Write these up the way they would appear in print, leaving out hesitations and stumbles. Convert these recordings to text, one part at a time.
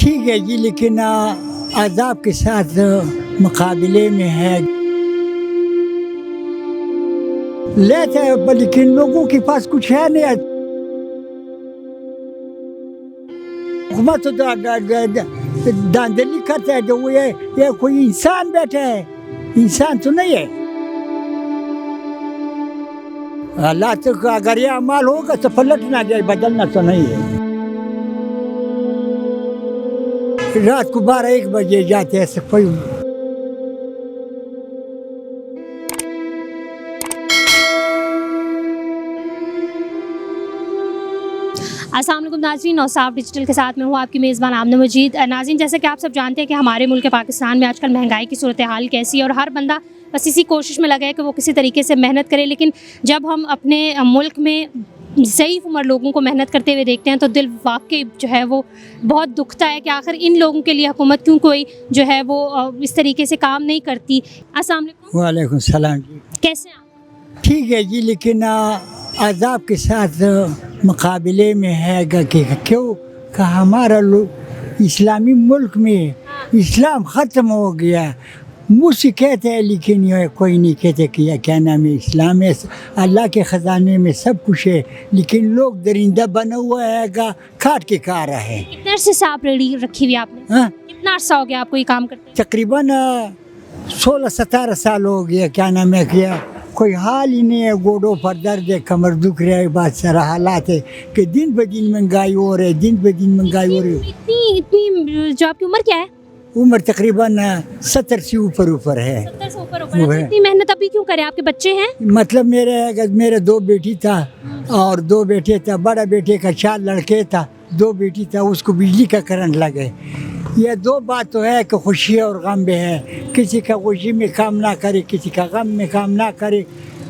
ٹھیک ہے جی، لیکن عذاب کے ساتھ مقابلے میں ہے لیتے ہیں، لیکن لوگوں کے پاس کچھ ہے نہیں. حکومت تو داندلی کرتا ہے، جو یہ کوئی انسان بیٹھا ہے، انسان تو نہیں ہے. اللہ تو اگر یہ اعمال ہوگا تو پلٹنا جائے، بدلنا تو نہیں ہے. رات کو 12-1 بجے جاتے ہیں کوئی. السلام علیکم ناظرین، اوصاف ڈیجیٹل کے ساتھ میں ہوں آپ کی میزبان آمنہ مجید. ناظرین، جیسے کہ آپ سب جانتے ہیں کہ ہمارے ملک پاکستان میں آج کل مہنگائی کی صورتحال کیسی ہے، اور ہر بندہ بس اسی کوشش میں لگا ہے کہ وہ کسی طریقے سے محنت کرے. لیکن جب ہم اپنے ملک میں ضعیف عمر لوگوں کو محنت کرتے ہوئے دیکھتے ہیں تو دل واقعی جو ہے وہ بہت دکھتا ہے کہ آخر ان لوگوں کے لیے حکومت کیوں کوئی جو ہے وہ اس طریقے سے کام نہیں کرتی. السلام علیکم. وعلیکم السلام جی. کیسے ہیں آپ؟ ٹھیک ہے جی، لیکن عذاب کے ساتھ مقابلے میں ہے گا کہ کیوں کہ ہمارا اسلامی ملک میں اسلام ختم ہو گیا. مجھ سے کہتے ہیں لیکن یہ کوئی نہیں کہتے کہ کیا نام ہے اسلام ہے. اللہ کے خزانے میں سب کچھ ہے، لیکن لوگ درندہ بنا ہوا ہے گا، کاٹ کے کھا رہا ہے. کتنے عرصے سے آپ ریڑھی رکھی ہوئی آپ نے؟ کتنا عرصہ ہو گیا آپ کو یہ کام کرتے؟ تقریباً 16-17 سال ہو گیا. کیا نام ہے کیا کوئی حال ہی نہیں ہے. گوڑوں پر درد ہے، کمر دکھ رہا ہے. بات سارا حالات ہے کہ دن بہ دن مہنگائی ہو رہی ہے، دن بہ دن مہنگائی ہو رہی ہے. اتنی جو آپ کی عمر کیا ہے؟ عمر تقریباً 70 سے اوپر ہے. 70 سے اوپر اتنی محنت ابھی کیوں کرے؟ آپ کے بچے ہیں؟ مطلب میرے 2 بیٹی تھا اور 2 بیٹے تھا. بڑا بیٹے کا 4 لڑکے تھا، 2 بیٹی تھا. اس کو بجلی کا کرنٹ لگے. یہ 2 بات تو ہے کہ خوشی اور غم بھی ہے. کسی کا خوشی میں کام نہ کرے، کسی کا غم میں کام نہ کرے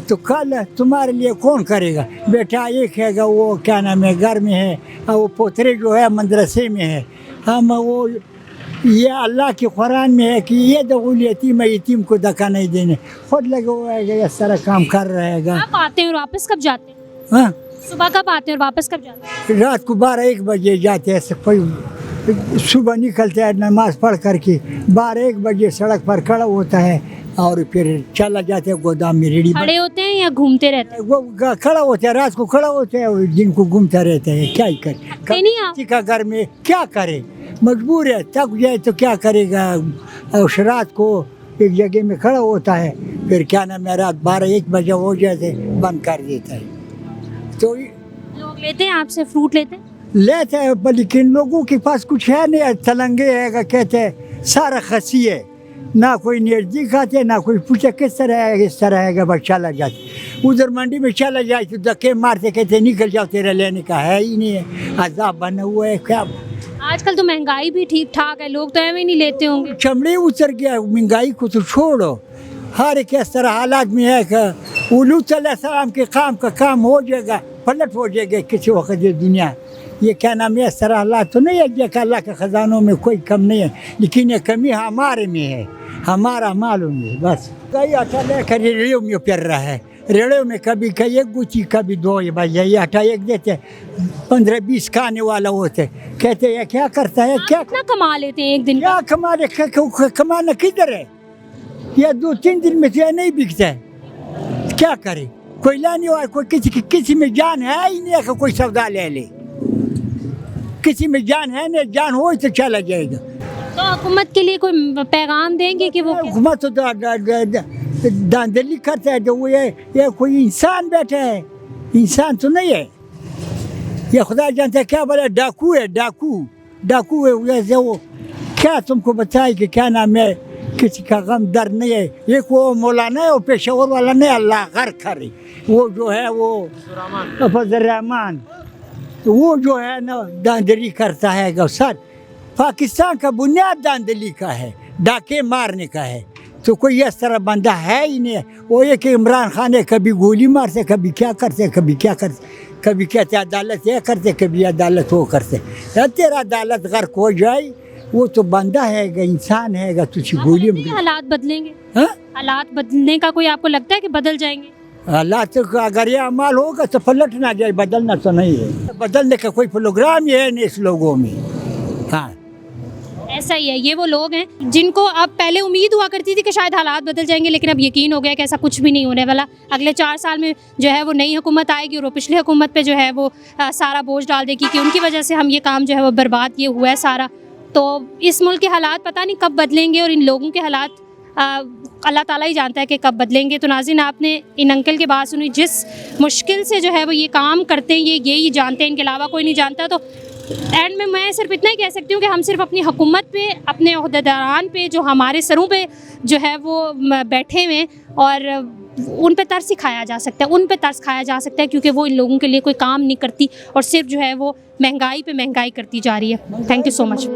تو کل تمہارے لیے کون کرے گا؟ بیٹا ایک ہے گا، وہ کیا نام ہے گھر میں ہے، اور وہ پوترے جو ہے مدرسے میں ہے. ہم وہ یہ اللہ کے قرآن میں ہے کہ یہ دغول یتیم کو دکا نہیں دینے. خود لگا ہوا ہے گا، اس طرح کام کر رہے گا. آپ آتے ہیں اور واپس کب جاتے ہیں؟ ہاں، صبح کب آتے ہیں اور واپس کب جاتے ہیں؟ رات کو 12-1 بجے جاتے ہیں. کوئی صبح نکلتے ہیں نماز پڑھ کر کے، 12-1 بجے سڑک پر کھڑا ہوتا ہے اور پھر چلا جاتے ہیں گودام میں. ریڑھی کھڑے ہوتے ہیں یا گھومتے رہتے ہیں؟ وہ کھڑا ہوتا ہے، رات کو کھڑا ہوتا ہے اور دن کو گھومتا رہتا ہے. کیا ہی کرے، کسی کا گھر میں کیا کرے، مجبور ہے. تھک جائے تو کیا کرے گا. اور رات کو ایک جگہ میں کھڑا ہوتا ہے، پھر کیا نام ہے رات 12-1 بجے ہو جاتے بند کر دیتا ہے. تو لوگ لیتے ہیں آپ سے فروٹ لیتے ہیں؟ لیتے ہیں، لیکن لوگوں کے پاس کچھ ہے نہیں. تلنگے ہے گا، کہتے ہیں سارا خسی ہے. نہ کوئی نزدیک آتے، نہ کوئی پوچھے کس طرح ہے، اس طرح ہے گا. بس چلا جاتے ادھر منڈی میں چلا جائے تو دھکے مارتے کہتے نکل جاؤ، تیرا لینے کا ہے ہی نہیں ہے. عذاب بنا ہوا ہے. کیا آج کل تو مہنگائی بھی ٹھیک ٹھاک ہے، لوگ تو ایویں نہیں لیتے ہوں گے. چمڑے اتر گیا. مہنگائی کو تو چھوڑو، ہر ایک اس طرح حالات میں ہے کہ لوط علیہ السلام کے کام ہو جائے گا، پلٹ ہو جائے گا کسی وقت. یہ دنیا یہ کیا نام ہے اس طرح حالات تو نہیں ہے کہ اللہ کے خزانوں میں کوئی کم نہیں ہے، لیکن یہ کمی ہمارے میں ہے، ہمارا معلوم ہے. بس کئی آٹا لے کر ریڑھیوں میں پھر رہا ہے. ریڑھیوں میں کبھی ایک گوچی، کبھی 2. بھائی یہ آٹا ایک دیتے 15-20 کھانے والا ہوتے. کہتے یہ کیا کرتا ہے، کتنا کما لیتے ہیں ایک دن کیا کمانا کدھر ہے. یہ 2-3 دن میں تو یہ نہیں بکتا ہے. کیا کرے کوئی لانے والا، کوئی کسی میں جان ہے ہی نہیں کہ کوئی سودا لے لے. کسی میں جان ہے نہیں، جان ہو تو چلا جائے گا. تو حکومت کے لیے کوئی پیغام دیں گے کہ وہ حکومت تو داندلی کرتا ہے. جو یہ کوئی انسان بیٹھا ہے، انسان تو نہیں ہے. یہ خدا جانتا ہے کیا بولے، ڈاکو ہے. ڈاکو ہے. وہ کیا تم کو بتائے کہ کیا نام ہے، کسی کا غم در نہیں ہے. ایک وہ مولانا ہے، وہ پیشور والا نہیں، اللہ غر کرے. وہ جو ہے وہ فضل الرحمان، وہ جو ہے نا داندلی کرتا ہے گا. سر پاکستان کا بنیاد داندلی کا ہے، ڈاکے مارنے کا ہے. تو کوئی اس طرح بندہ ہے ہی نہیں. وہ یہ کہ عمران خان ہے، کبھی گولی مارتے، کبھی کیا کرتے، کبھی کیا کرتے، کبھی کہتے عدالت یہ کرتے، کبھی عدالت وہ کرتے. تیرا عدالت غرق ہو جائے، وہ تو بندہ ہے گا، انسان ہے گا. تجھے گولی حالات بدلیں گے؟ حالات بدلنے کا کوئی آپ کو لگتا ہے کہ بدل جائیں گے؟ اللہ تو اگر یہ اعمال ہوگا تو پلٹنا جائے، بدلنا تو نہیں ہے. بدلنے کا کوئی پروگرام ہی ہے نہیں اس لوگوں میں. ہاں ایسا ہی ہے, یہ وہ لوگ ہیں جن کو اب پہلے امید ہوا کرتی تھی کہ شاید حالات بدل جائیں گے, لیکن اب یقین ہو گیا کہ ایسا کچھ بھی نہیں ہونے والا. اگلے 4 سال میں جو ہے وہ نئی حکومت آئے گی اور وہ پچھلی حکومت پہ جو ہے وہ سارا بوجھ ڈال دے گی کہ ان کی وجہ سے ہم یہ کام جو ہے وہ برباد یہ ہوا ہے سارا. تو اس ملک کے حالات پتہ نہیں کب بدلیں گے, اور ان لوگوں کے حالات اللہ تعالیٰ ہی جانتا ہے کہ کب بدلیں گے. تو ناظرین, آپ نے ان انکل کی بات سنی, جس مشکل سے جو ہے وہ یہ کام کرتے ہیں, یہی جانتے ہیں, ان کے علاوہ کوئی نہیں جانتا. تو اینڈ میں صرف اتنا ہی کہہ سکتی ہوں کہ ہم صرف اپنی حکومت پہ, اپنے عہدیداران پہ جو ہمارے سروں پہ جو ہے وہ بیٹھے ہوئے ہیں, اور ان پہ ترس کھایا جا سکتا ہے, ان پہ ترس کھایا جا سکتا ہے, کیونکہ وہ ان لوگوں کے لیے کوئی کام نہیں کرتی اور صرف جو ہے وہ مہنگائی پہ مہنگائی کرتی جا رہی ہے. Thank you so much.